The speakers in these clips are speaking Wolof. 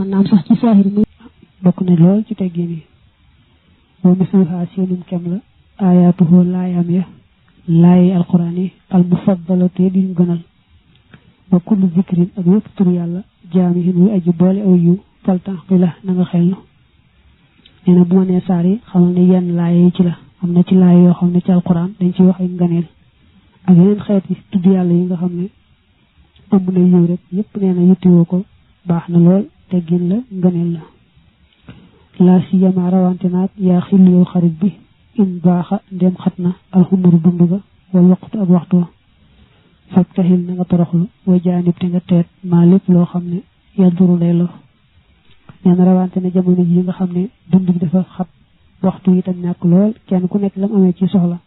mën naam sax ci saahir muy bokk ne lool ci teggin yi boo misluha seenum kem la ayaatuhu laayaam ya laayi alquran yi al mufaddalatu ya diñ gënal wa kullu zikrin ak yépp tur yàlla jaamihin wuy aji boole aw yu faltan bi la na nga xellu nee na bu ma nee saar yi xamal ne yenn laaye yi ci la am na ci laaye yoo xam ne ci alquran dañ ci wax ay nganeel ak yeneen xeet yi tudd yàlla yi nga xam ne ëmb na yiw rek yépp nee na yittewoo ko baax na lool teggin la nganeel la laa si yama rawante naag yaa xillu yow xarit bi in baaxa ndem xat na alxumuru dund ga wal waqtu ak waxtu wa fab taxil na nga toroxlu wa jaanib te nga teet maa lépp loo xam ne yàdduru lay lor nee na rawante ne jamono ji nga xam ne dund bi dafa xat waxtu yi tam ñàkk lool kenn ku nekk lam amee ci soxla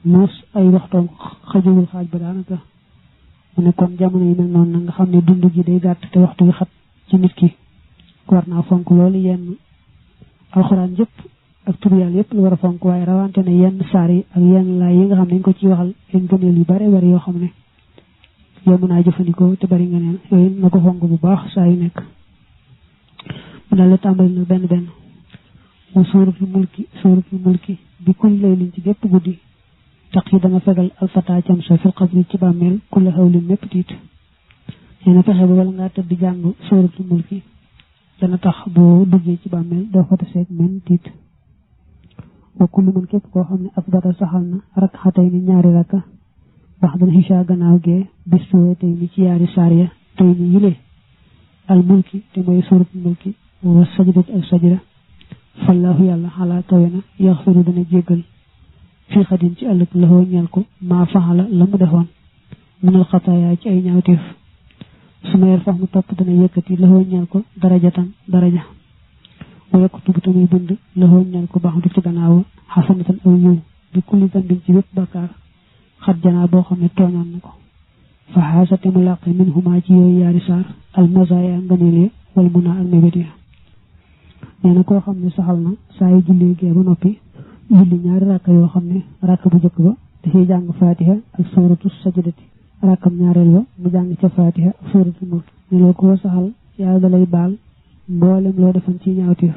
moos ay waxtoom xajowul xaaj ba daanaka mu ne kon jamono yi mel noonu na nga xam ne dund gi day gàtt te waxtu yi xat ci nit ki war naa fonk loolu yenn alxuraan yëpp ak tur yàlla yëpp lu war a fonk waaye rawante ne yenn saar yi ak yenn laay yi nga xam ne dañ ko ci waxal ay ngëneel yu bare bari yoo xam ne yow mën naa jëfandikoo te bari ngëneel yooyu na ko fonk bu baax saa yu nekk mu daal la tàmbali nag benn benn mu suuratul mulki bi kulli laylin ci gépp guddi tax yi dana fegal alfata cam sa fil qabri ci bàmmeel kulla hawlin mépp tiit nee na fexe ba wala ngaa tëdd jàng suuratul mulki dana tax boo duggee ci bàmmeel doo fa taseeg men tiit wa kullu man képp koo xam ne afdara saxal na rakxatay ni ñaari rakka wax dana xisha gannaaw gee bis suwe tey ni ci yaari saar ya tey ni yile al mulki te mooy suuratul mulki wa sajdati ak sajda fallaahu yàlla xalaa kawe na yaxfiru dana jéggal fii xadim ci ëllëg laxoo ñeel ko maa faxala la mu defoon minal xataaya ci ay ñaawteef su ma yer fax mu topp dana yëkkati laxoo ñeel ko darajatan daraja wa yaktubu tamuy bind laxoo ñeel ko baax du ci gannaaw xasanatan aw yiw bi kulli dambin ci bépp bakkaar xat janaa boo xam ne tooñoon na ko fa xaasate mu làqe min huma ci yooyu yaari saar al mazaaya nganeel ya wal munaa ak mébét ya nee na koo xam ne saxal na saa yu julli gee ba noppi julli ñaari rakka yoo xam ne rakka bu jëkk ba dafay jàng fatiha ak suuratu sajdati rakkam ñaareel ba mu jàng ca fatiha ak suuratu mulk ne loo ko saxal yàlla dalay baal mboolem loo defoon ci ñaawteef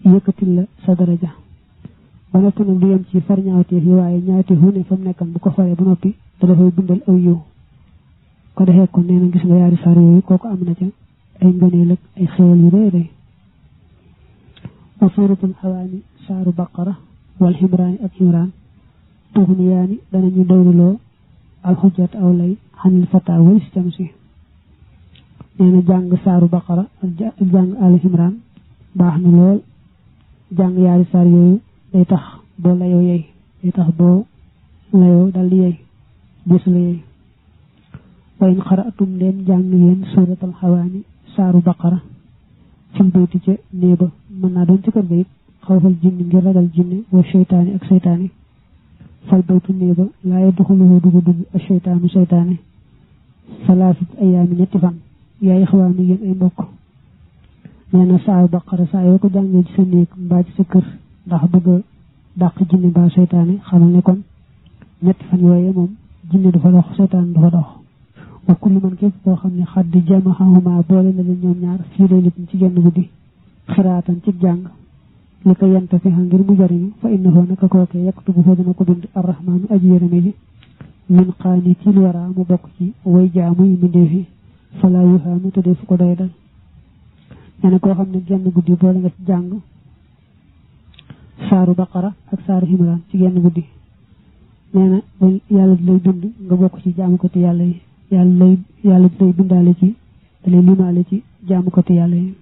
yëkkatil la sa daraja ba noppi nag du yem ci far ñaawteef yi waaye ñaawteef wu ne fa mu nekkan bu ko faree ba noppi da dafay bindal aw yiw ko defee kon nee na gis nga yaari saar yooyu kooku am na ca ay ngëneel ak ay xéwal yu rëy rëy wa suuratul xawaani saaru baqara wal ximraani ak ximraan tuxniyaani danañu doyluloo alxujjat aw lay xanil fata walis cam si nee na jàng saaru baqara ak jàng al ximraan baax na lool jàng yaari saar yooyu day tax boo layoo yey day tax boo layoo dal di yey gisu la yey wa in xaraatum leen jàng yéen suuratal xawaani saaru baqara fil bayti ca néeba mën naa doon ci kër ga it xawfal jinni ngir ragal jinne wa seytaani ak seytaani fal baytu néeba laa yadxuluhu dugg ak seytaanu seytaani salaasat ayaami ñetti fan yaay xawaani yéen ay mbokk nee na saaru baqara saa yoo ko jàngee ci sa néeg mbaa ci sa kër ndax bëgg a dàq jinne mbaa seytaani xamal ne kon ñetti fan yooyee moom jinne du fa dox seytaani du fa dox wa kullu man képp koo xam ne xadd jamaxahuma boole na leen ñoom ñaar fii lay litin ci genn guddi xiraatan ci jàng li ko yenta fi ngir mu jariñu fa innahu naka kookee yaktubu foo dana ko bind arrahmaanu aji yërëme ji min qaanitil wara mu bokk ci way jaamu yi mbindee fi fala yuhaanu te def ko doy dal nee na koo xam ne genn guddi boole nga ci jàng saaru baqara ak saaru himraan ci genn guddi nee na yàlla di lay bind nga bokk ci jaamukati yàlla yi yàlla di lay bindaale ci da lay limaale ci jaamukati yàlla yi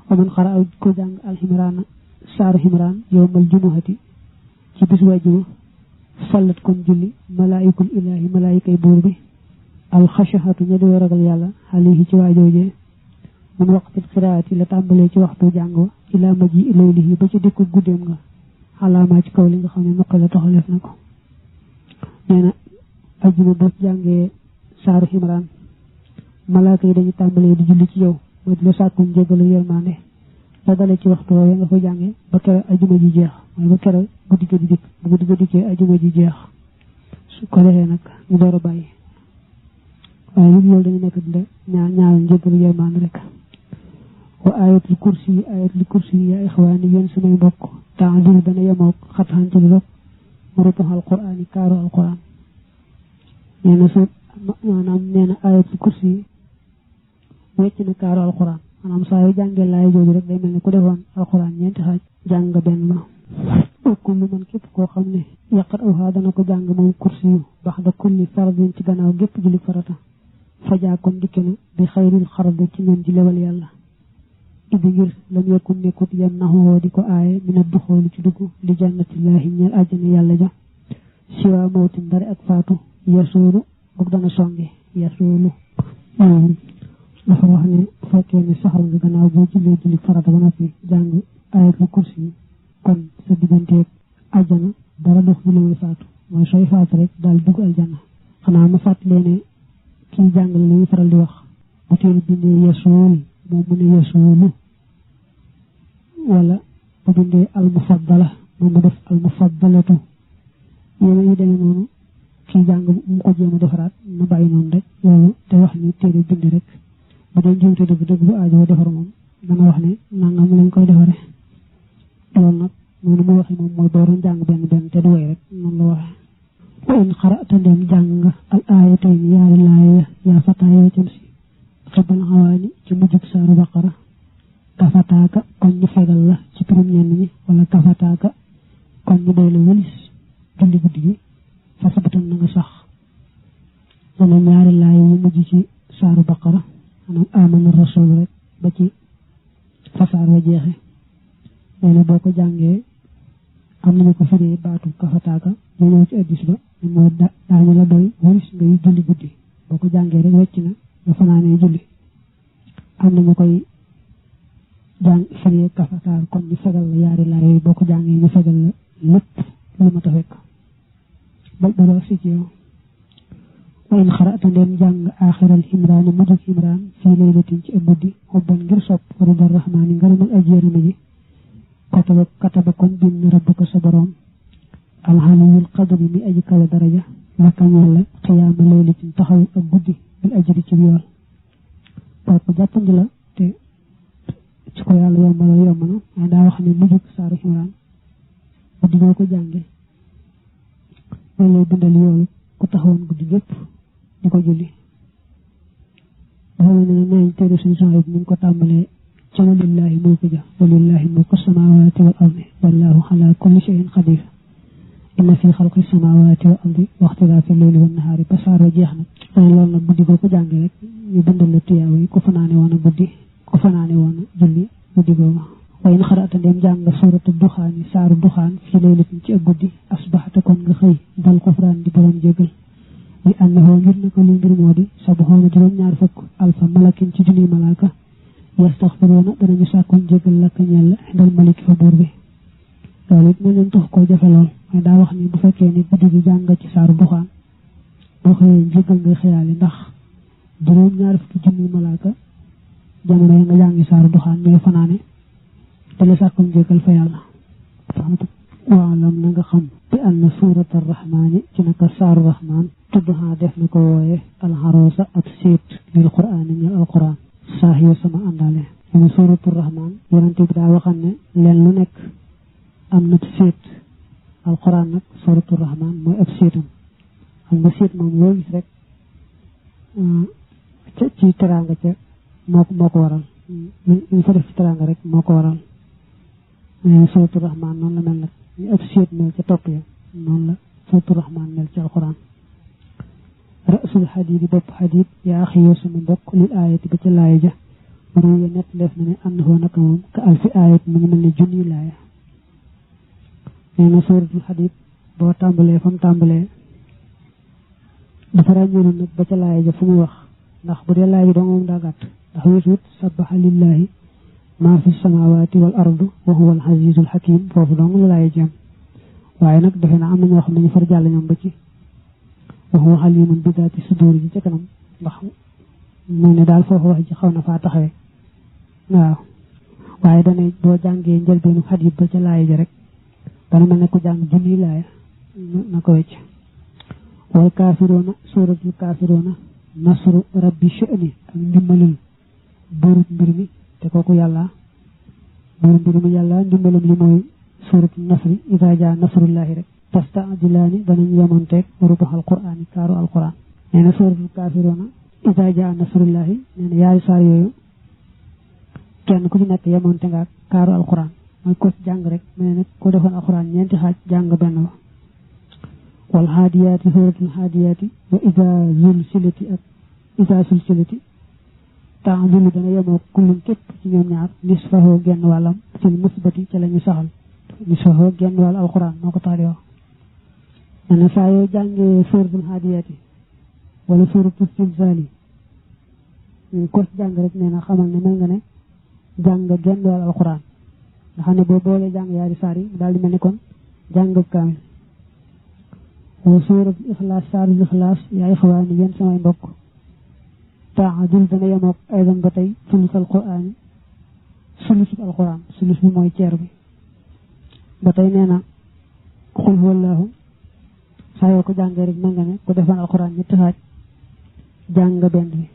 waman xara aw ko jàng alximraana saaru himraan yowmal jumuhati ci bis wàjjuma fallat kon julli malaayikul ilaahi malaayikay buur bi alxashahatu ña di ragal yàlla alayhi ci waajoojee mun waqtil xiraati la tàmbalee ci waxtu jàng wa ilaa maji ilaylihi ba ci dikku guddeem nga xalaamaa ci kaw li nga xam ne nuqi la toxaleef na ko nee na ajjuma boo jàngee saaru himraan malaaka yi dañu tàmbalee di julli ci yow mooy di la sàkku njéggalu yërmande la dale ci waxtu woowu nga ko jàngee ba kere ajjuma ji jeex mooy ba kere guddi ga di dikk bu guddi ga dikkee ajjuma ji jeex su ko defee nag ñu door a bàyyi waaye yëpp loolu dañu nekk di ñaawal njëggalu yërmande rek wa ayatul kursi yi yaa ixwaani yéen samay mbokk taadil dana yemoog xatxan ci lu murutu alquran yi kaaru alquran nee na su maanaam nee na ayatul kursi yi wecc na kaaru alquran maanaam saa yu jàngee laay jooju rek day mel ni ku defoon alquran ñeenti xaaj jàng nga benn la kullu man képp koo xam ne yaqat awhaa dana ko jàng moom kursi yu baxda kulli faradin ci gannaaw gépp julli farata fajaa kon dikke na bi xayril xarab ci ngeen ji lewal yàlla idi ngir lam yakun nekkut yam naxoo di ko aaye mina duxoolu ci dugg li jannatillaahi ñeel àjjana yàlla ja siwaa mawtin ndare ak faatu yasuulu bug dana songe yasuulu dafa wax ne fekkee ne saxal nga gannaaw boo jullee julli farata ba noppi jàng ayatul kursi yi kon sa digganteeg àjjana dara dox bu lu faatu mooy sooy faatu rek daal dugg aljanna xanaa ma fàttalee ne kii jàngale li ñu faral di wax bu teel bindee yasuul moom mu ne yasuulu wala bu bindee almufaddala moom mu def almufaddalatu yéen yi demee noonu kii jàng mu ko jéem a defaraat na bàyyi noonu rek loolu te wax ni téere bind rek bu dee njuumte dëgg bu aajoo defar moom dana wax ne nangam lañ koy defare loolu nag noonu mu waxee moom mooy dooroon jàng benn te du way rek noonu la waxee wa in xarata ndem jàng nga al aayatayni yaari laaya yaa fataayoo cam si xibal xawaani ci mujjug saaru baqara kafataaka kon ñu fegal la ci turum ñenn ñi wala kafataaka kon ñu doy la wëlis julli guddi gi fa sabatan na nga sax dana ñaari laaya yu mujj ci saaru baqara maanaam amana rasul rek ba ci fa saar wa jeexe léegi boo ko jàngee am nañu ko firee baatu kafataaka ñu ñëw ci addis ba mooy daañu la doy wëlis ngay julli guddi boo ko jàngee rek wecc na nga fanaanee julli am nañu koy jàng firee kafataar kon ñu fegal la yaari laay yooyu boo ko jàngee ñu fegal la lépp lu ma ta fekk ba doo si ci yow wa in xarata ndeen jàng aaxiral imraani mujjug imraan fii laylatin ci ab guddi xobban ngir sopp rida rahmaani ngërëmal aji yërëme ji kataba kon bind rabbuka sa borom alxaliyul qadri mi aji kawe daraja laka ñeel la xiyaama laylatin taxaw ak guddi bil ajri ci yool kooku jàppandi la te ci ko yàlla yomb na waaye daa wax ne mujjug saaru imraan guddi boo ko jànge loolu lay bindal yoolu ku taxawoon guddi gépp di ko julli dafa ne nañ téere suñu soxla bi ñu ko tàmbalee ca walillahi mulku ja walillahi mulku samawati wal ardi wallahu ala kulli shay'in qadir inna fi xalqi samawati wal ardi wa ixtilaafi layli wan nahaari ba saar wa jeex na loolu nag guddi boo ko jàngee rek ñu bindal la tuyaaw yi ku fanaane woon a guddi ku fanaane woon a julli guddi googu waaye na xaraata ndem jàng nga suuratu duxaan yi saaru duxaan fii laylatin ci ak guddi asbaxta kon nga xëy dal xufraan di borom jégal li àndahoo ngir na ko li mbir moo di sabaxoona juróom-ñaar fukk alfa malakin ci junniy malaaka yastaxfiroona danañu sàkkoon jégal lakka ñeel la xindal maliki fa buur bi loolu it mel leen tax koo jafe lool waaye daa wax ni bu fekkee ni guddi gi jàng nga ci saaru duxaan boo xëyee jégal ngay xëyaale ndax juróom-ñaar fukki junniy malaaka jamono yi nga jàngi saaru duxaan ñooy fanaane te la sàkkoon jégal fa yàlla waalam na nga xam bi anna suurat arrahmaani ci naka saaru rahmaan tudduhaa def na ko wooye alxaroosa ak séet lil quraani ñeel alquran saax yoo sama àndaale ñu suuratu rahmaan yonente bi daa waxam ne leen lu nekk am na séet alquran nag suuratu rahmaan mooy ab séetam xam nga séet moom loo gis rek ci teraanga ca moo ko waral ñu fa def ci teraanga rek moo ko waral suuratu rahmaan noonu la mel nag ñu ab séet mel ca topp ya noonu la suuratu rahmaan mel ci alquran rasul xadiid yi bopp xadiid yaa axi yow sama mbokk lil aayati ba ca laaya ja ruya net leef na ne àndahoo naka moom ka alfi aayat mi ngi mel ne junni laaya nee na suuratul xadiid boo tàmbalee fa mu tàmbalee dafa ràññoonu nag ba ca laaya ja fu muy wax ndax bu dee laaya ji doo moom daa gàtt ndax wésuut sabaxa lillahi maa fi samawati wal ardu wa huwa al azizul hakim foofu dong la laaya ji am waaye nag defe naa am na ñoo xam ne ñu far jàll ñoom ba ci wa huwa alimun bi daati sudur ji ca kanam ndax mu ne daal foofu wax ji xaw na faa taxawee waaw waaye dane boo jàngee njëlbeenu xadiit ba ca laaya ja rek dana mel ne ku jàng junniy laaya na ko wecc wal kaafiroona suuratul kaafiroona nasru rabbi sha'ni ak ndimbalul buurub mbir mi te kooku yàlla buurub mbir mi yàlla ndimbalam li mooy suratu nasri idaa jaa nasrullahi rek tasta'jilaani danañ yemonteeg rubuxal qur'aani kaaru alquran nee na suratul kaafiruuna idaa jaa nasrullahi nee na yaari saar yooyu kenn ku ci nekk yemonte nga kaaru alquran mooy ko jàng rek mel ne ko defoon alquran ñeenti xaaj jàng benn ba wal haadiyaati suratul haadiyaati wa idaa zulsilati ak idaa zulsilati ta'dilu dana yemoo kullum képp ci ñoom ñaar nisfahu genn wàllam fil musbati ca la ñu saxal nisfahu genn wàll alquran moo ko tax di wax nee na saa yoo jàngee suratul haadiyaati wala suratul zilzaali ko jàng rek nee na xamal ne mel nga ne jàng genn wàll alquran nga xam ne boo boolee jàng yaari saar yi daal di mel ni kon jàng kaamil wa suuratul ixlaas saarul ixlaas yaa ixwaani yéen samay mbokk taadul dana yemook aydan ba tey sulusal quraan sulusub alquran sulus bi mooy ceer bi ba tey nee na xul wallaahu saa yoo ko jàngee rek mel nga ne ko defoon alquran ñetti xaaj jàng benn bi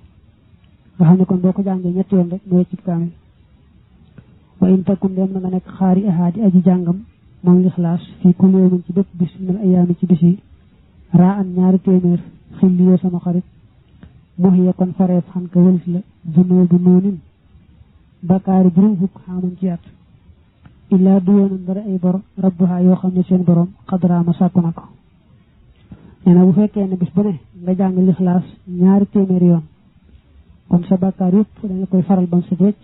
nga xam ne kon boo ko jàngee ñetti yoon rek mu wecc kaamil wa in takun dem na nga nekk xaari ahaadi aji jàngam moom lixlaas fii kulli yawmin ci bépp bis minal ayaami ci bis yi raa an ñaari téeméer xilli yoo sama xarit muhiya kon fareef xan ka wëlis la junoo bi noonin bakaari juróom fukk xaaman ci at illaa du yoonan dara ay bor rabbuha yoo xam ne seen borom xadraama sàkku na ko nee na bu fekkee ne bis bu ne nga jàng lixlaas ñaari téeméer yoon kon sa bàkkaar yëpp dañu koy faral bam sa wecc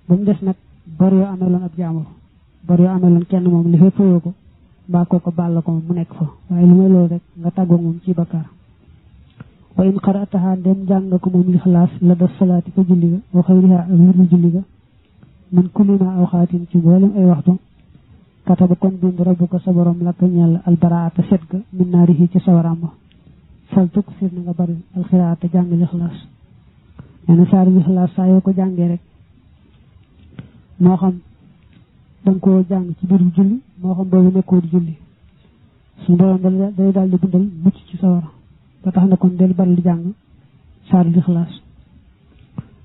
ba mu des nag bor yoo ameloon ab jaamur bor yoo ameloon kenn moom li fay fayoo ko mbaa koo ko baal la ko moom mu nekk fa waaye lu may loolu rek nga tàggoo moom ci bakkaar wa in qara'taha dem jàng ko moom lixlaas la def salaati ko julli ga wa xayriha ak lurul julli ga min kulli ma awxaatin ci mboolem ay waxtu kataba kon bind rabbuka sa borom lakka ñeel albaraata set ga min naarihi ci sawaram ba fal tuksir na nga bari alxiraata jàng lixlaas nee na saari lixlaas saa yoo ko jàngee rek moo xam danga koo jàng ci biir julli moo xam boobu nekkoo di julli suñu borom day daal di bindal mucc ci sawara ba tax na kon del bari di jàng saari lixlaas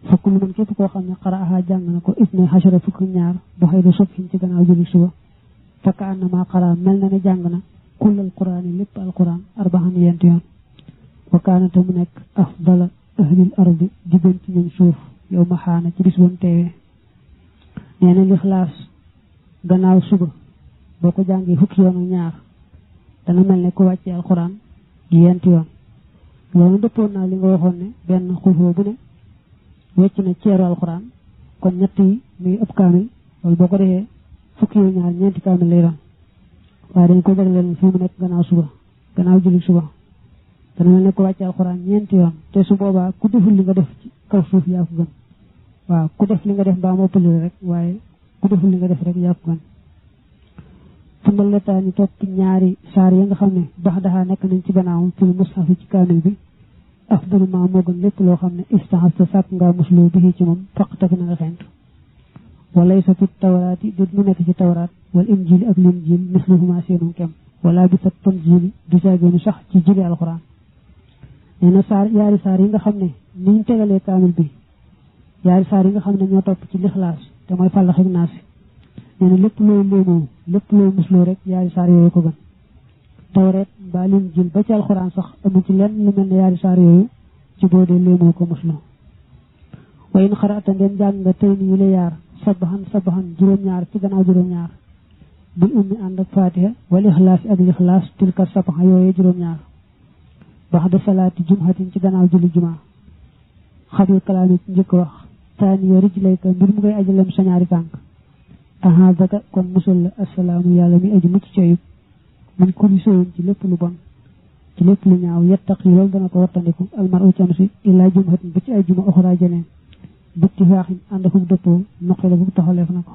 fokk lu man képp koo xam ne qara'aha jàng na ko isne xasara fukk ñaar bu xëy da subhin ci gannaaw julli suba fakka annama qara mel na ne jàng na kullal quraan yi lépp alquran arbaxan yent yoon wa kaanate mu nekk afdala ahlil ardi di gën ci ñoom suuf yow ma xaana ci bis bam teewee nee na lixlaas gannaaw suba boo ko jàngee fukki yoonu ñaar dana mel ne ku wàccee alquran yent yoon loolu dëppoon naa li nga waxoon ne benn xulfoo bu ne wecc na ceeru alquran kon ñett yi muy ëpp kaamil loolu boo ko defee fukki yoonu ñaar ñeenti kaamil lay doon waaye dañ ko jagleel fii mu nekk gannaaw suba gannaaw julli suba dana mel ne ku wàccee alquran ñeenti yoon te su boobaa ku deful li nga def ci kaw suuf yaa ko gën waaw ku def li nga def mbaa moo pëlil rek waaye ku deful li nga def rek yaa ko gën tumbal letaa ñu topp ñaari saar ya nga xam ne bax daxaa nekk nañ ci gannaawam fil mushafi ci kaamil bi afdalu ma moo gën lépp loo xam ne istahasta sàkk ngaa muslu bi ci moom faqtak na nga xent walay sa fit tawraati dit mu nekk ci tawraat wal injili ak linjil misluhuma seenum kem wala bi sa tanjili du saageenu sax ci jili alxuraan nee na saar yaari saar yi nga xam ne niñ tegalee kaamil bi yaari saar yi nga xam ne ñoo topp ci lixlaas te mooy fàllax ak naas nee na lépp looy léemoo lépp looy musloo rek yaari saar yooyu ko gën tawreet mbaa linjil ba ci alxuraan sax amu ci lenn lu mel ne yaari saar yooyu ci boo dee léemoo ko musloo wa in xaraata ndem jàng nga tey ni yi la yaar sabaxan juróom-ñaar ci gannaaw juróom-ñaar bil ummi ànd ak fatiha wal ixlaas ak lixlaas tilka sabaxa yooyu juróom-ñaar baxda salaati jumhatin ci gannaaw julli jumaa xabil kalaami ci njëkk wax taaniya rijlayka mbir mu ngay ajalem sa ñaari tànk ahadaka kon musal la assalaamu yàlla mi aji mucc ci ayub min kulli sooyin ci lépp lu bon ci lépp lu ñaaw yettaqi loolu dana ko wattandiku almaru cam si illaa jumhatin ba ci ay juma oxraa jeneen bukti faaxin ànd ak dëppoo noqi la bu taxaleef na ko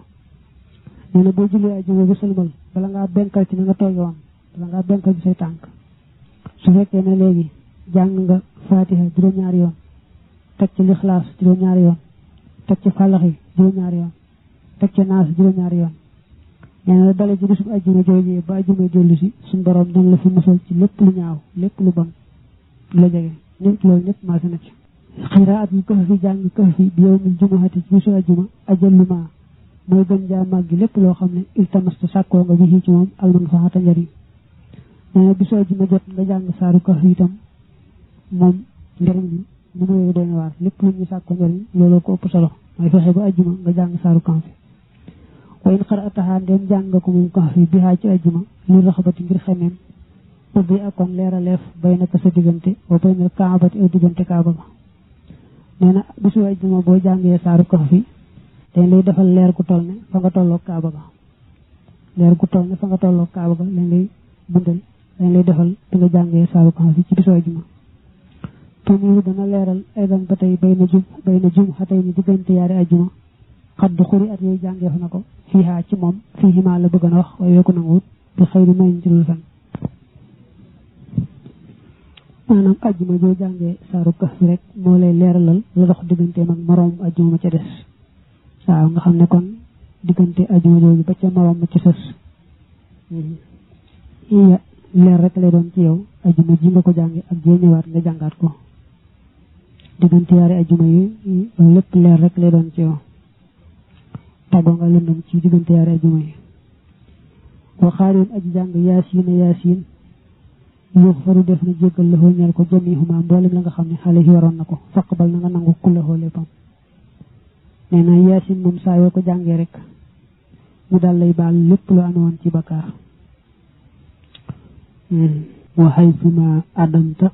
nee na boo jullee ay juma ba sëlmal bala ngaa benkal ci na nga tooge woon bala ngaa benkal bi say tànk su fekkee ne léegi jàng nga fatiha juróom-ñaari yoon teg ci lixlaas juróom-ñaari yoon teg ci fàllaxi juróom-ñaari yoon teg ci naas juróom-ñaari yoon nee na dale ci bisub ajjuma joojee ba ajjuma jollu si suñ borom dana la fi musal ci lépp lu ñaaw lépp lu bon la jege ñëpp loolu ñëpp maase na ci xiraatul kahfi jàng kahfi bi yawmil jumu'ati ci bisu ajjuma ajalluma mooy gën jaa màgg lépp loo xam ne iltamasta sàkkoo nga bi ci moom almanfaata njariñ nee na bisu ajjuma jot nga jàng saaru kahfi itam moom njariñ bi mu nuyoo doon waar lépp lu ñu sàkkoo njariñ looloo ko ëpp solo mooy fexe ba ajjuma nga jàng saaru kahfi wa in qara'tahaa ndem jàng nga ko moom kahfi bi haa ci ajjuma li raxabati ngir xemeem ubbi akon leeraleef bay na ko sa diggante wa bay na kaabati aw diggante kaaba ba nee na bisu ajjuma boo jàngee saaru kahfi dañ lay defal leer gu toll ne fa nga tolloo kaaba ga leer gu toll ne fa nga tolloo kaaba ga lañ lay bindal dañ lay defal bi nga jàngee saaru kahfi ci bisu ajjuma tumiru dana leeral aydan ba tey bay na jum xatay ni diggante yaari ajjuma xaddu xuri at yooyu jàngeef na ko fiihaa ci moom fiihimaa la bëgg na wax waaye yokku nanguwut bi xëy di mayin ci dul fan maanaam ajjuma joo jàngee saaru kahfi rek moo lay leeralal la dox digganteem ak moroom ajjuma ma ca des waaw nga xam ne kon diggante ajjuma jooju ba ca moroom ma ci sës leer rek lay doon ci yow ajjuma ji nga ko jànge ak jee ñëwaat nga jàngaat ko diggante yaari ajjuma yi lépp leer rek lay doon ci yow tàggoo nga lëndëm ci diggante yaari ajjuma yi waxaarioon aji jàng yaasiin yuxfaru def na jéggal la ñeel ko jamihuma mboolem la nga xam ne xale yi waroon na ko faqbal na nga nangu kullahoo léppam nee na yaasin moom saa yoo ko jàngee rek mu daal lay baal lépp lu amoon ci bakkaar wa haythuma adamta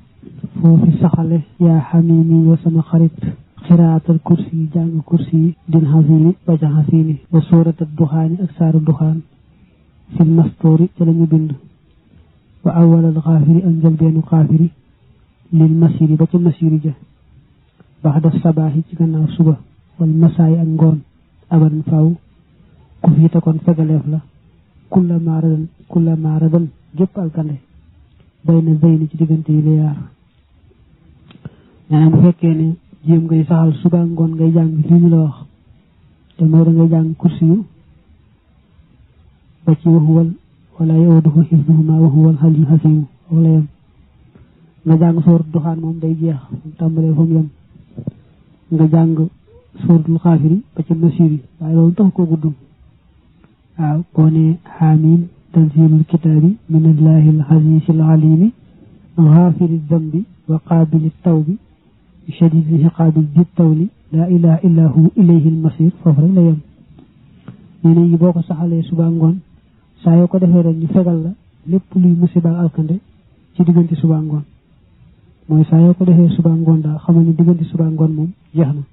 foofi saxale yaa xamimi wa sama xarit xiraatal kursi yi jàng kursi yi din xasini ba ca xasini wa sóoratal duxaani ak saaru duxaan fil mastoori ca lañu bind wa awalal xaafiri ak njëlbeenu xaafiri lil masiri ba ca masiri ja baxda sabaaxi ci gannaaw suba wal masaayi ak ngoon abadan faaw ku fiita kon fegaleef la kulla maaradan gépp alkande bay na zeyni ci diggante yi la yaar nee na bu fekkee ne jéem ngay saxal suba ngoon ngay jàng lii ñu la wax te mooy da ngay jàng kursi yu ba ci waxuwal wala yawduhu hifduhuma wa huwal aliyyul hakim wala yam nga jàng sóor duxaan moom day jeex moom tàmbalee fa mu yem nga jàng sóoratul xaafiri ba ca masiri waaye loolu tax ko gudd waaw boo ne xaamiim tanzilul kitaabi minallahi al-aziizil aliimi xaafiri dambi wa qaabili tawbi shadiidil iqaabi di tawli laa ilaaha illaa hu ilayhil masiir foofu rek la yem nee na yi boo ko saxalee suba ngoon saa yoo ko defee rek ñu fegal la lépp luy musiba alkande ci diggante suba ngoon mooy saa yoo ko defee suba ngoon daal xamal ni diggante suba ngoon moom jeex na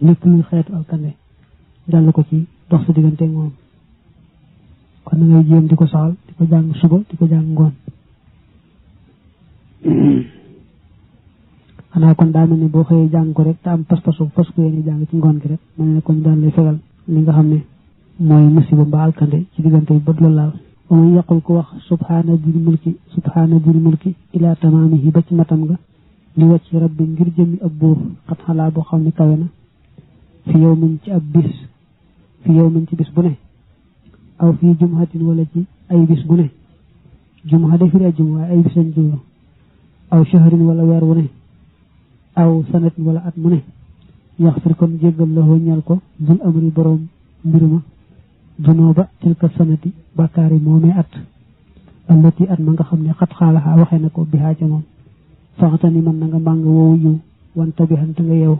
lépp luy xeetu alkande dal ko ci dox sa diggante moom kon na ngay jéem di ko saxal di ko jàng suba di ko jàng ngoon xanaa kon daa mel ne boo xëyee jàng ko rek te am pas-pasu fas ko yéene jàng ci ngoon gi rek mel ne kon daal lay fegal li nga xam ne mooy musiba mbaa alkande ci diggante bi bët la laal wa man yaqul ko wax subhaana dil mulki ila tamaamihi ba ci matam nga li wàcc rabbi ngir jëmi ab buur xat xalaa boo xam ne kawe na fi yow min ci ab bis fi yow min ci bis bu ne aw fii jumhatin wala ci ay bis bu ne jumha de firi ajjum waaye ay bis lañ jublu aw shahrin wala weer wu ne aw sanatin wala at mu ne yaxfir kon jéggal la ñal ko dul amri boroom mbiruma dunooba tilka sanati bàkkaari moomee at allati at ma nga xam ne xat xaalaxaa waxee na ko bi xaaja moom faxtani man na nga màng woowu yiw wanta bi xante nga yeew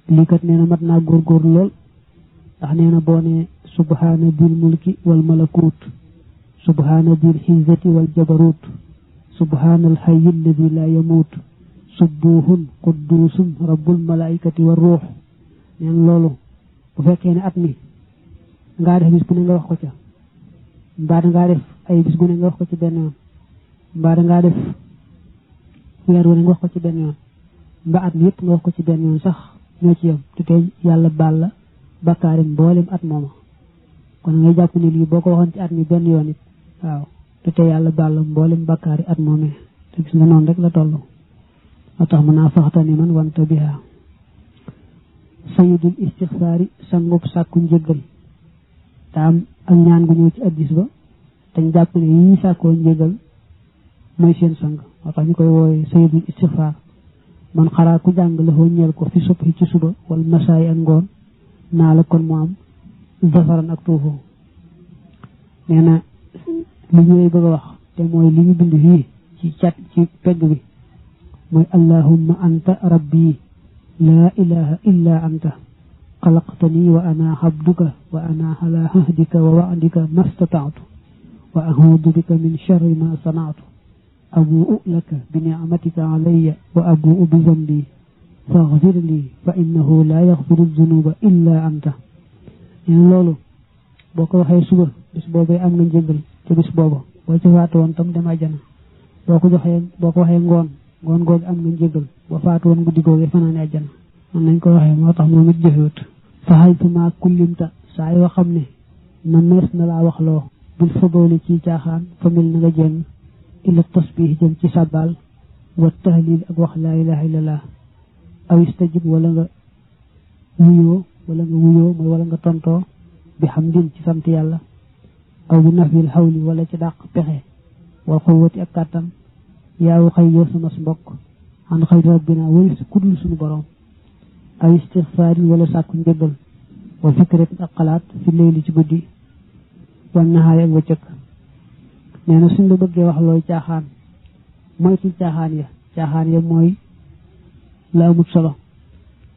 lii kat nee na mat naa góorgóor lool ndax nee na boo ne subhaana dil mulki wal malakut subhaana dil xizzati wal jabarut subhaana al hayyi alladi la yamuut subbuhun quddusun rabbul malaikati war ruux neen loolu bu fekkee ne at mi ngaa def bis bu ne nga wax ko ca mbaa dangaa def ay bis bu ne nga wax ko ci benn yoon mbaa dangaa def weer wu ne nga wax ko ci benn yoon mbaa at mi yëpp nga wax ko ci benn yoon sax ñoo ci yem te tey yàlla baal la bakkaarim mboolem at mooma kon ngay jàpp ne lii boo ko waxoon ci at mi benn yoon it waaw te tey yàlla baal la mboolem bakkaari at moomee te gis nga noonu rek la toll moo tax mën naa faxtani man wanta biha sayidul istixfaari sangub sàkku njëggal taam ak ñaan gu ñëw ci addis ba dañ jàpp ne yi sàkkoo njëggal mooy seen sang moo tax ñu koy wooye sayyidul istighfar man xaraa ku jàng la foo ñeel ko fi subhi ci suba wala masaay ak ngoon naa la kon mu am zafaran ak tuufu nee na li ñu lay bëgg a wax te mooy li ñu bind fii ci cat ci pegg bi mooy allahumma anta rabbi laa ilaha illa anta xalaqtani wa ana abduka wa ana ala ahdika wa wa'dika mastataatu wa a'uudu bika min sharri ma sanaatu abu'u laka bi ni'matika alayya wa abu'u bi zambi faghfir li fa innahu la yaghfiru dhunuba illa anta loolu boo ko waxee suba bis boobee am nga njëgal te bis booba boo ci faatu woon tam dem àjjana boo ko waxee ngoon googu am nga njëgal boo faatu woon guddi googee fanaane àjjana man nañ ko waxee moo tax moom it jëfewut fa haytuma kullimta saa yoo xam ne na mees na laa wax loo bil fadooli ci caaxaan famil na nga jenn ila tasbih jëm ci sàbbaal wa tahlil ak wax laa ilaha illallah aw istajib wala nga wuyoo mooy wala nga tontoo bi hamdin ci sant yàlla aw bi nafil xawli wala ci dàq pexe wal xuwwati ak kàttan yaawu xëy yoo sama mbokk an xëy rabbina wëri si kudul suñu borom aw istixfaari wala sàkku njëggal wa fikrat ak xalaat fi layli ci guddi wan nahaari ak wëccëg nee na suñ la bëggee wax looy caaxaan moytul caaxaan ya mooy la amut solo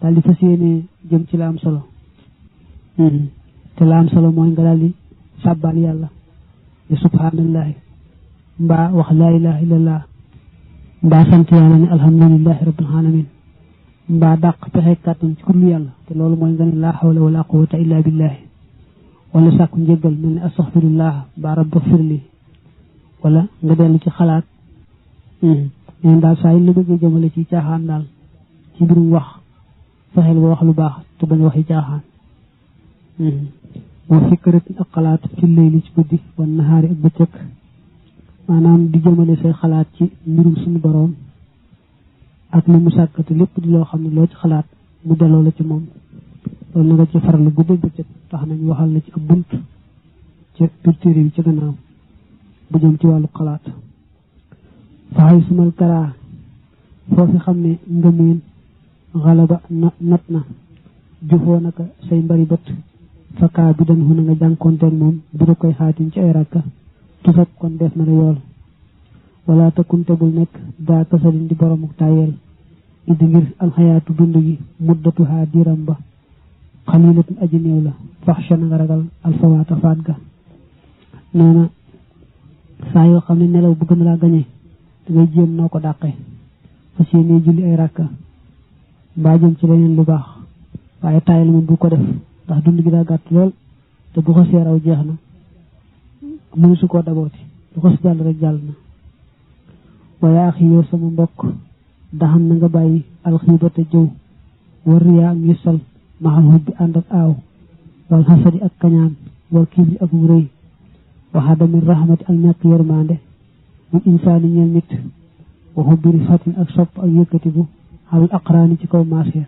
daal di fas yéene jëm ci la am solo te la am solo mooy nga daal di sàbbaal yàlla ne subhanallahi mbaa wax laa ilaha illallah mbaa sant yàlla ne alhamdulillahi rabbil alamin mbaa dàq pexe kàttan ci kullu yàlla te loolu mooy nga ne laa hawla wala quwwata illa billahi wala sàkku njëggal mel ne astaghfirullah mbaa rabbi firli wala nga dellu ci xalaat neen daal saa yi la bëggee jëmale ci caaxaan daal ci mbirum wax fexeel ba wax lu baax te bañ waxi caaxaan moo fikrat ak xalaat fi layli ci guddi wan nahaari ak bëccëg maanaam di jëmale say xalaat ci mbirum suñu boroom ak li mu sàkkati lépp di loo xam ne loo ci xalaat mu delloo la ci moom loolu na nga ci farlu guddi bëccëg tax nañ waxal la ci ab bunt ci biir téere bi ci gannaaw bu jëm ci wàllu xalaat faxay sumal karaa foofi xam ne ngëmeen xalaba not na jufoo naka say mbari bët fakkaa bi dan xuna nga jànkoonteeg moom bu da koy xaatin ci ay rakka tusab kon def na la yool wala takunte bul nekk daa kasalin di boromuk tayel idi ngir alxayaatu dund gi muddatuhaa diiram ba xalilatun aji néew la faxsha na nga ragal alfawaata faat ga nee na saa yoo xam ne nelaw bëgg na laa gañe dangay jéem noo ko dàqe fas yéene julli ay rakka mbaa jëm ci leneen lu baax waaye tayel moom bu ko def ndax dund gi daa gàtt lool te bu xasee raw jeex na mënu su koo dabooti bu xas jàll rek jàll na waaye axi yow sama mbokk daxam na nga bàyyi alxiibata jëw war riyaa ak ngisal maxal xub bi ànd ak aaw wal xasadi ak kañaan wal kibri ak rëy waxadami rahmati ak ñàkk yërmande mu insaani ñeel nit waxu biri fatin ak sopp ak yëkkatigu xalal aqraani ci kaw maasya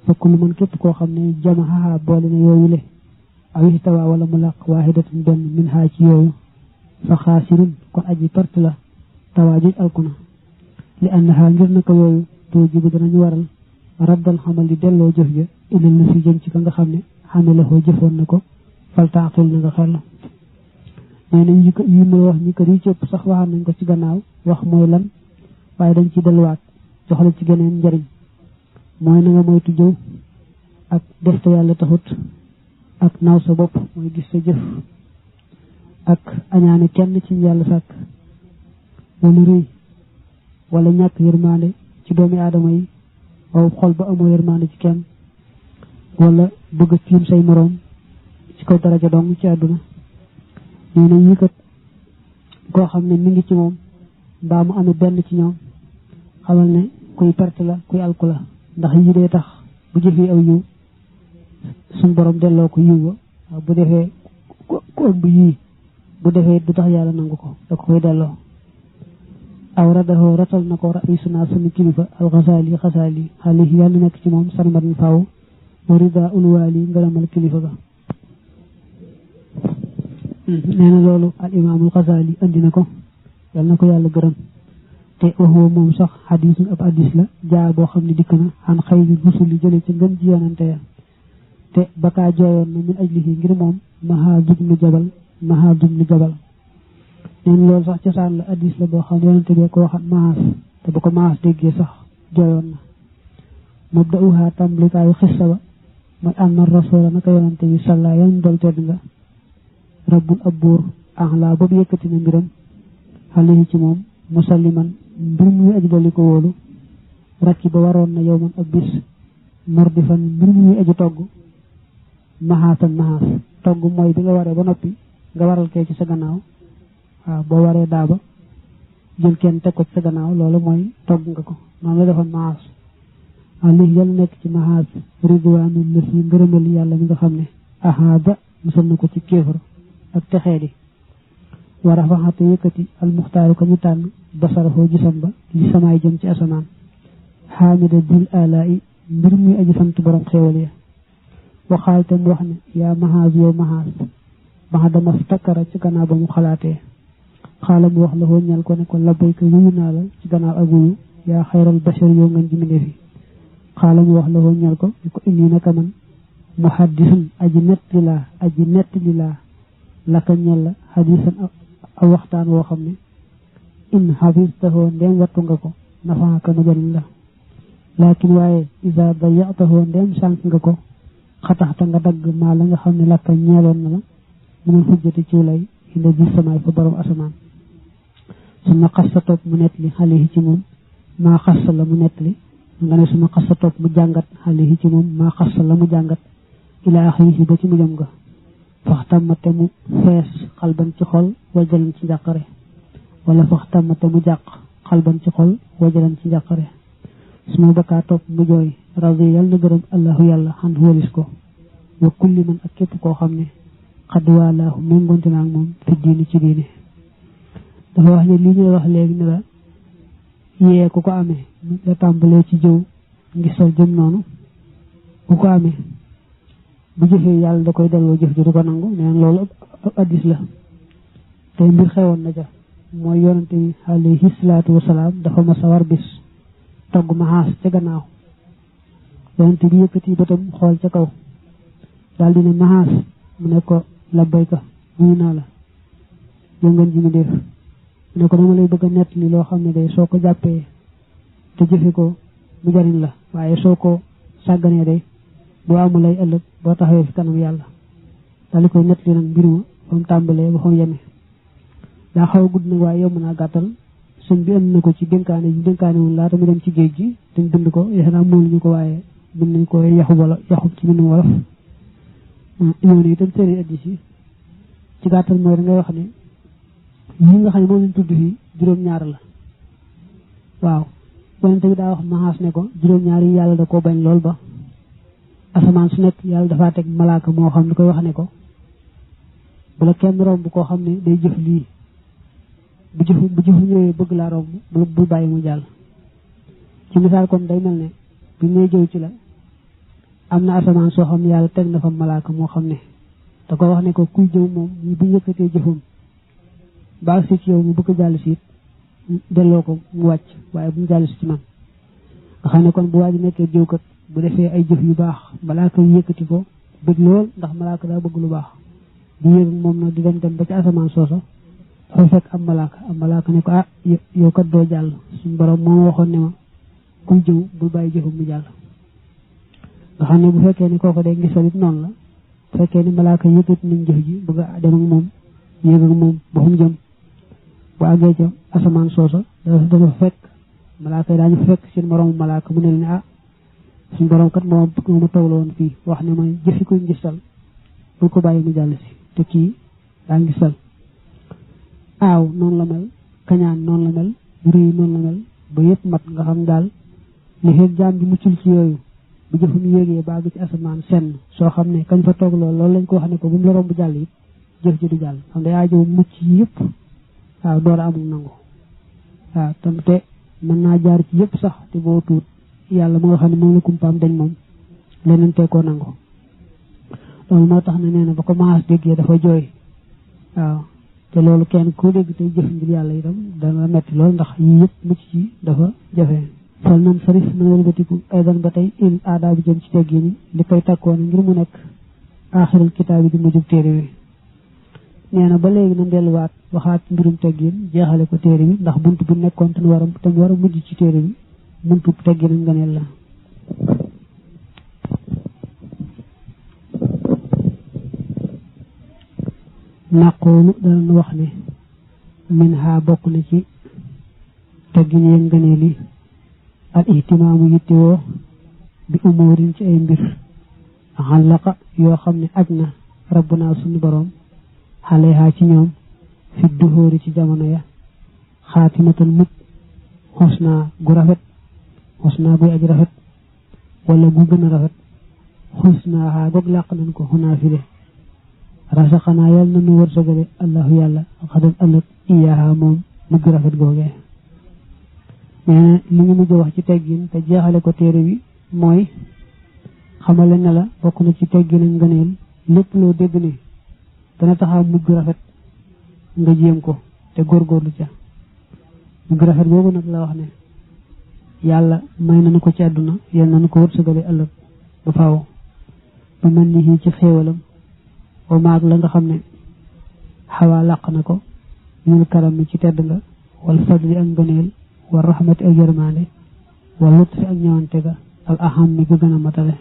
fekk lu mën képp koo xam ne jamaxaha boole na yooyule aw ixtawa wala mu làq waaxidatun benn min haa ci yooyu fa xaasirun kon aji perte la tawaajuj alkuna li annaha ngir naka yooyu too jibu danañu waral raddal xamal di delloo jëf ja ilal la fi jëm ci ka nga xam ne xamalahoo jëfoon na ko faltaaxil na nga xel nee nañ yi may wax ñi ko yi cëpp sax waxaan nañ ko ci gannaaw wax mooy lan waaye dañ ci delluwaat jox la ci geneen njariñ mooy na nga moytu jëw ak def te yàlla taxut ak naaw sa bopp mooy gis sa jëf ak añaane kenn ci yàlla sàkk wala rëy wala ñàkk yërmande ci doomi aadama yi waaw xol ba amoo yërmande ci kenn wala bëgg tiim say moroom ci kaw daraja dong ci àdduna nee na yi kat koo xam ne mi ngi ci moom mbaa mu amee benn ci ñoom xamal ne kuy perte la kuy alku la ndax yi dee tax bu jëfee aw yiw suñ borom delloo ko yiw wa waaw bu defee ku ëmb yii bu defee du tax yàlla nangu ko da ko koy delloo aw radaxoo ratal na ko raisuna sunu kilifa alxasaali xasaali xale yi yàlla nekk ci moom sanmarin faaw wa rida ulwaali ngërëmal kilifa ga nee na loolu al imaamul xasaali andi na ko yàlla na ko yàlla gërëm te waxoo moom sax xadiisun ab hadis la jaa boo xam ne dikk na xam xëy bi rusul yi jële ci ngën ji yonante ya te bakaa jooyoon na min ajlihi ngir moom Mahaaz ibnu Jabal neen loolu sax cosaan la hadis la boo xam ne yonante bee ko waxat Mahaaz te bu ko Mahaaz déggee sax jooyoon na mabda'uha tàmbalikaayu xissa ba mooy anna rasula naka yonante bi salla yan dol tedd nga rabbul ab buur ahla boobu yëkkati na mbiram alayhi ci moom musalliman mbir muy aji dali ko wóolu rakki ba waroon na yow man ab bis mordifan mbir muy aji togg maxaasan maxaas togg mooy bi nga waree ba noppi nga waral kee ci sa gannaaw waaw boo waree daaba jël kenn teg ko ci sa gannaaw loolu mooy togg nga ko noonu la defoon maxaas alayhi yàlla nekk ci maxaas ridwaanu la fi ngërëmal yàlla mi nga xam ne ahaaba musal na ko ci kéefar ak texee di war a faxate yëkkati almuxtaaru ko ñu tànn basarafoo gisam ba li samaay jëm ci asamaan xaamida bil alaa'i mbir muy aji sant borom xéewal ya waxaal te mu wax ne yaa Mahaaz yow Mahaaz baxa dama takkara ci gannaaw ba mu xalaatee xaala mu wax la foo ñal ko ne ko labbayka wuyu naa la ci gannaaw ak wuyu yaa xayral bashar yow ngeen ji minde fi xaala mu wax la foo ñal ko ni ko indi naka man muhaddisun aji nettali laa laka ñel la hadisan aw waxtaan woo xam ne in xafistahu ndem wattu nga ko nafaaka mu jariñ la laakin waaye isa dayatahu ndem sànq nga ko xataxta nga dagg maa la nga xam ne lakka ñeeloon na la mënul xujjati ci lay inde bi samaay fa borom asamaan suma xas sa topp mu nettali xale ci moom maa xas la mu nettali nga ne suma xas sa topp mu jàngat xale ci moom maa xas la mu jàngat ilaa axiri ba ci mu jëm nga faxtamate mu fees xalban ci xol wajalan ci njàqare wala faxtamate mu jàq xalban ci xol wajalan ci njàqare suma bakkaa topp mu jooy radi yàlla na gërëm allahu yàlla xan walis ko wa kulli man ak képp koo xam ne xadd waalaahu méngoonte naa ak moom fi diini ci diine dafa wax ne li ñuy wax léegi ne la yee ku ko amee nga tàmbalee ci jëw ngi sol jëm noonu ku ko amee bu jëfee yàlla da koy delloo jëf ji du ko nangu neen loolu addis la te mbir xewoon na ca mooy yonante bi alayhi salaatu wasalaam dafa ma sawar bis togg Mahaaz ca gannaaw yonante bi yëkkati bëtam xool ca kaw daal di ne Mahaaz mu ne ko labbayka nuyu naa la yow ngeen ji mi def mu ne ko dama lay bëgg a nett li loo xam ne day soo ko jàppee te jëfe ko mu jariñ la waaye soo ko sàgganee day boo amul lay ëllëg boo taxawee fi kanam yàlla daal di koy nett li nag mbir ma fa mu tàmbalee ba fa mu yemee daa xaw a gudd nag waaye yomb naa gàttal sëñ bi indi na ko ci dénkaane yi dénkaane wul laata mu dem ci géej gi dañ bind ko yaxe naa moom ñu ko waaye bind nañ ko yaxub ci mbindum wolof ñëw na itam série addis yi ci gàttal mooy da ngay wax ne yi nga xam ne moom lañ tudd fii juróom-ñaar la waaw yonente bi daa wax Mahaaz ne ko juróom-ñaar yi yàlla da koo bañ lool ba asamaan su nekk yàlla dafaa teg malaaka moo xam ne koy wax ne ko bu la kenn romb koo xam ne day jëf lii bu jëfu ñëwee bëgg laa romb bu bàyyi mu jàll ci misaal kon day mel ne bi ngay jëw ci la am na asamaan soo xam ne yàlla teg na fa malaaka moo xam ne da ko wax ne ko kuy jëw moom ñi bu yëkkatee jëfam baax si ci yow mu bëgg jàll si it delloo ko mu wàcc waaye bu mu jàll si ci man nga xam ne kon bu waa ji nekkee jëwkat bu defee ay jëf yu baax malaaka yu yëkkati ko bëgg lool ndax malaaka daa bëgg lu baax di yéeg moom nag di dem ba ci asamaan soosa dafay fekk am malaaka ne ko ah yow kat doo jàll suñu borom moom waxoon ne ma kuy jëw bul bàyyi jëfam mu jàll nga xam ne bu fekkee ne kooku day ngisal it noonu la bu fekkee ne malaaka yëkkati nañ jëf ji bëgg a dem ak moom yéeg ak moom ba fu mu jëm bu àggee ca asamaan soosa dafa fekk malaaka yi daañu fekk seen moroomu malaaka mu ne leen ah suñu borom kat moo ma tawloon fii wax ne ma jëfi koy ngisal bul ko bàyyi mu jàll si te kii daa ngisal aaw noonu la mel kañaan noonu la mel réy noonu la mel ba yëpp mat nga xam daal li xeeg jaam bi muccul ci yooyu bu jëfum yéegee ba àgg ci asamaan senn soo xam ne kañ fa toog loolu lañ ko wax ne ko bu mu la romb jàll it jëf ji du jàll xam day aajow mucc yi yëpp waaw door a amul nangu waaw tam te mën naa jaar ci yëpp sax te boo tuut yàlla mu nga xam ne moom la kumpaam dañ moom leneen te koo nangu loolu moo tax ne nee na ba ko Mahaaz déggee dafa jooy waaw te loolu kenn koo dégg tey jëf ngir yàlla itam dana metti lool ndax yii yëpp mucc ci dafa jafe fal nan sarif na wëlbatiku aydan ba tey il aada bi jëm ci teggi ni li koy takkoon ngir mu nekk aaxirul kitaab bi di mujjub téere bi nee na ba léegi nañ delluwaat waxaat mbirum teggin jeexale ko téere bi ndax bunt bu nekkoon te war a mujj ci téere bi buntu teggin ak ngëneel la naqoolu danañ wax ne min ha bokk na ci teggin yéen ngëneel yi al ihtimaamu yittewoo bi umóorin ci ay mbir xalaqa yoo xam ne aj na rabbuna suñu borom xaleha ci ñoom fi duhóori ci jamono ya xaatimatal mukk xusna gu rafet xusna guy aj rafet wala gu gën a rafet xusna xaa goog làq nañ ko xunaa file rasaxanaa yàlla na nu wërsëgale allahu yàlla xadan ëllëg iyaaha moom mujj rafet googee nee na li ñu mujj wax ci teggin te jeexale ko téere bi mooy xamale ne la bokk na ci teggin ak ngëneel lépp loo dégg ne dana taxaw mujj rafet nga jéem ko te góorgóorlu ca mujj rafet boobu nag la wax ne yàlla may nañu ko ci àdduna yal nañu ko wërsëgale ëllëg ba faaw ba mel ni ci xéewalam wa maag la nga xam ne xawaa làq na ko ñul karam mi ci tedd nga wal fadli ak ngëneel wal rahmati ak yërmaande wal lutfi ak ñëwante ga al aham mi ga gën a matale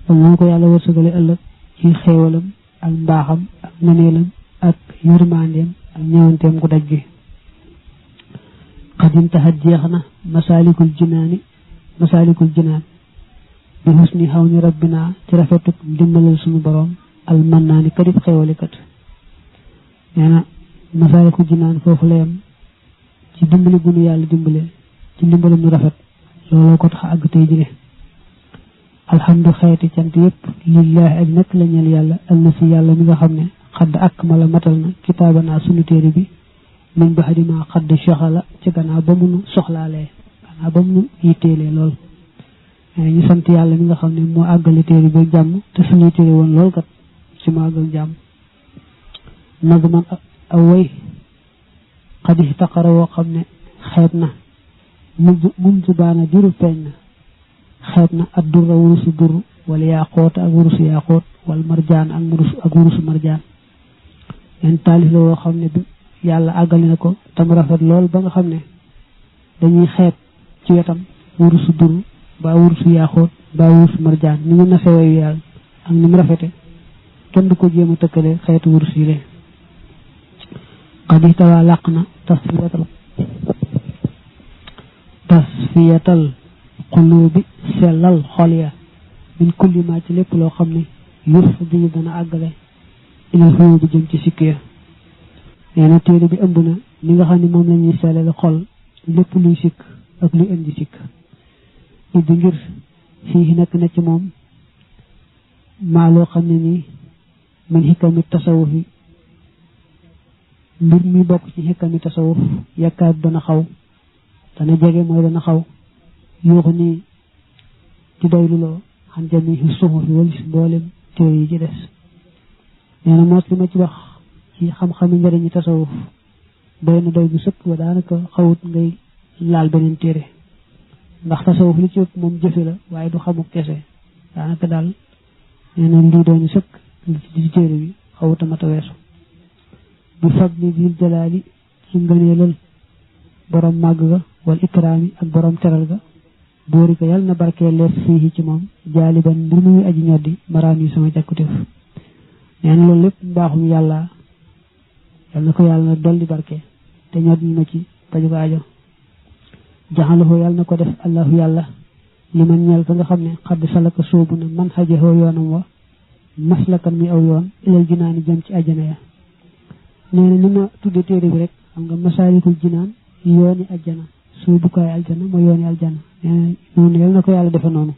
kon nañu ko yàlla wërsëgale ëllëg ci xéewalam ak mbaaxam ak ngëneelam ak yërmaandeem ak ñëwanteem gu daj gi xadim taxat jeex na masaalikul jinaan bi husni xaw ni rabbina ci rafetuk dimbalal suñu borom al mannaani kadib xéewalikat nee na masaalikul jinaan foofu la yam ci dimbali gunu yàlla dimbale ci dimbalam ñu rafet looloo ko tax àgg tey jile alhamdu xeeti cant yëpp lillaahi ak nekk la ñeel yàlla al na si yàlla mi nga xam ne xadd ak mala matal na kitaabanaa sunu téere bi min baxdi ma xadd soxala ci gannaaw ba munu soxlaalee gannaaw ba munu yitteelee lool ñu sant yàlla mi nga xam ne moo àggale téere bi jàmm te suñuy téere woon lool kat ci mu àggal jàmm nazman aw way xadis taqara woo xam ne xeeb na mun baana diru feeñ na xeeb na ak durra wurusu dur wala yaaxoot ak wurusu yaaxoot wala marjaan ak wurusu marjaan leen taalif la woo xam ne bi yàlla àggale na ko tam rafet lool ba nga xam ne dañuy xeeb ci wetam wurusu dur ba wurusu yaaxoot ba wurusu marjaan ni mu nase wayu yàlla ak ni mu rafete kenn du ko jéem a tëkkale xeetu wurus yi lee xaditawaa làq na tasfiyatal xulubi sellal xol ya min kulli ma ci lépp loo xam ne yurf bi dana àggale ilal xulu bi jëm ci sikk ya nee na téere bi ëmb na li nga xam ne moom la ñuy sellal xol lépp luy sikk ak luy indi sikk iddi ngir fii nekk na ci moom maa loo xam ne nii min xikami tasawuf yi mbir mi bokk ci xikami tasawuf yakkaat dana xaw dana jege mooy dana xaw yuuxu nii ci doyluloo xam jami xi suxuf yi wala mboolem téere yi ci des nee na moos li ma ci wax ci xam-xami njëriñi tasawuf doy na doy bu sëkk ba daanaka xawut ngay laal beneen téere ndax tasawuf li ci ëpp moom jëfe la waaye du xamuk kese daanaka daal nee na lii doy na sëkk li ci téere bi xawuta mata weesu bi fadli bil jalaali ci ngëneelal borom màgg ga wal ikraami ak borom teral ga boori ko yàlla na barkee lees fii ci moom jaaliban mbir muy aji ñoddi maraan yi sama jàkkuteef nee na loolu lépp mbaaxum yàlla yàlla na ko yàlla na dolli barke te ñoddi ma ci paju ko ajo jaxaluhu yàlla na ko def allahu yàlla li man ñeel ka nga xam ne xadd salaka soobu na man xajexoo yoonam wa maslakan mi aw yoon ilal jinaani jëm ci ajjana ya nee na ni ma tudde téere bi rek xam nga masaalikul jinaan yooni ajjana suubukaay aljana mooy yooni aljana nee na noonu yal na ko yàlla defe noonu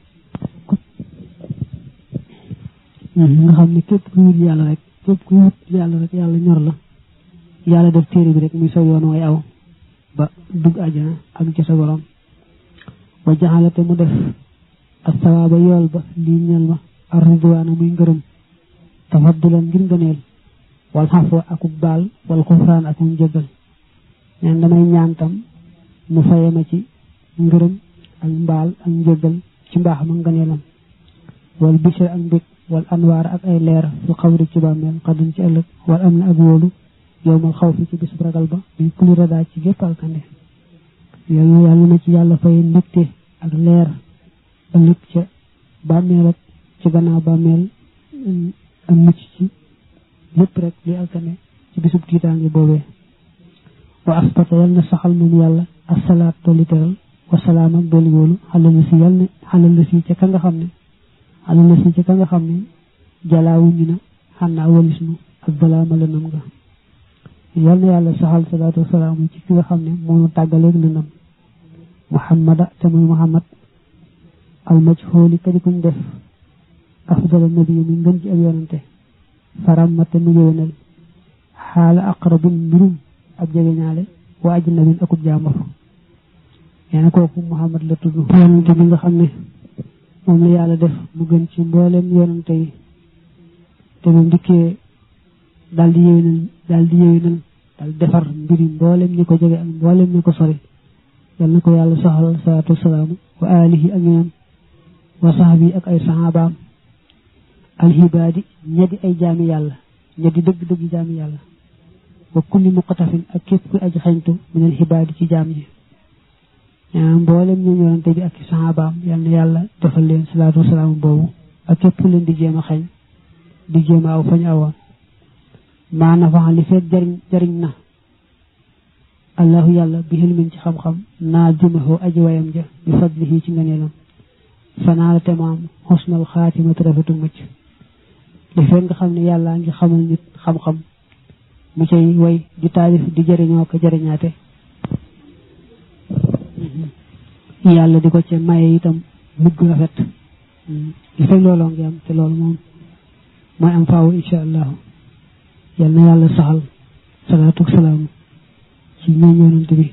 nga xam ne képp ku wut yàlla rek yàlla ñor la yàlla def téere bi rek muy saw yoon way aw ba dugg ajjana ak ci sa borom wa jaxalate mu def ak sawaaba yool ba lii ñel ma ar ridwaana muy ngërëm tafaddulan ngir ngëneel wal xafwa akuk baal wal xufraan akuk njëggal neen damay ñaan tam mu faye ma ci ngërëm ak mbaal ak njëggal ci mbaaxam ak nganeelam wal bishr ak mbég wal anwaar ak ay leer fi xawri ci bàmmeel xadun ci ëllëg wal am na ak wóolu yowmal xaw fi ci bis bu ragal ba bi kuli radaa ci gépp alkande yàlla na ci yàlla faye mbégte ak leer ëllëg ca bàmmeel ak ci gannaaw bàmmeel ak mucc ci lépp rek li alkane ci bisub tiitaange boobee wa asbata yal na saxal moom yàlla asalaat dolli teral wasalaam ak dolli wóolu xalal la si yal na xalal la si ca ka nga xam ne jalaawuñu na xannaa walisnu ak balaama lënam nga yal na yàlla saxal salaatu wasalaamu ci ki nga xam ne moonu tàggaleeg lënam muhammada te muy muhammad almajhooli kadikuñ def afdala nabi mi ngën ci ak yonante faram te mu yéwénal xaala aqrabin mbirum ab jegeñaale wa ajnabin akub jàmbur nee na kooku muhammad la tudd yonante bi nga xam ne moom la yàlla def mu gën ci mboolem yonante yi te mu ndikkee daal di yéwénal daal defar mbiri mboolem ñi ko jege ak mboolem ñi ko sori yal na ko yàlla saxal salaatu wasalaamu wa alihi ak ñoom wa sahbi ak ay sahabaam alxibaadi ñedi ay jaami yàlla ñedi dëgg-dëgg jaami yàlla wa kulli muqtafin ak képp kuy aji xañtu minal xibaadi ci jaam yi mboolem ñu yonante bi ak i sahabaam yal na yàlla defal leen salaatu wasalaam boobu ak képp ku leen di jéem a xañ di jéem a aw fañ awoon maa nafaxa li fekk jariñ na allahu yàlla bi xilmin ci xam-xam naa dimaxoo aji wayam ja bi fadlihi ci nganeelam fanaala temaam xusnal xaatimati rafetu mucc li fekk nga xam ne yàlla ngi xamal nit xam-xam mu cay way di taalif di jëriñoo ko jëriñaate yàlla di ko ca maye itam mujj rafet li fekk looloo ngi am te loolu moom mooy am faaw insha allahu yal na yàlla saxal salaatu salaam ci ñooñ yonent bi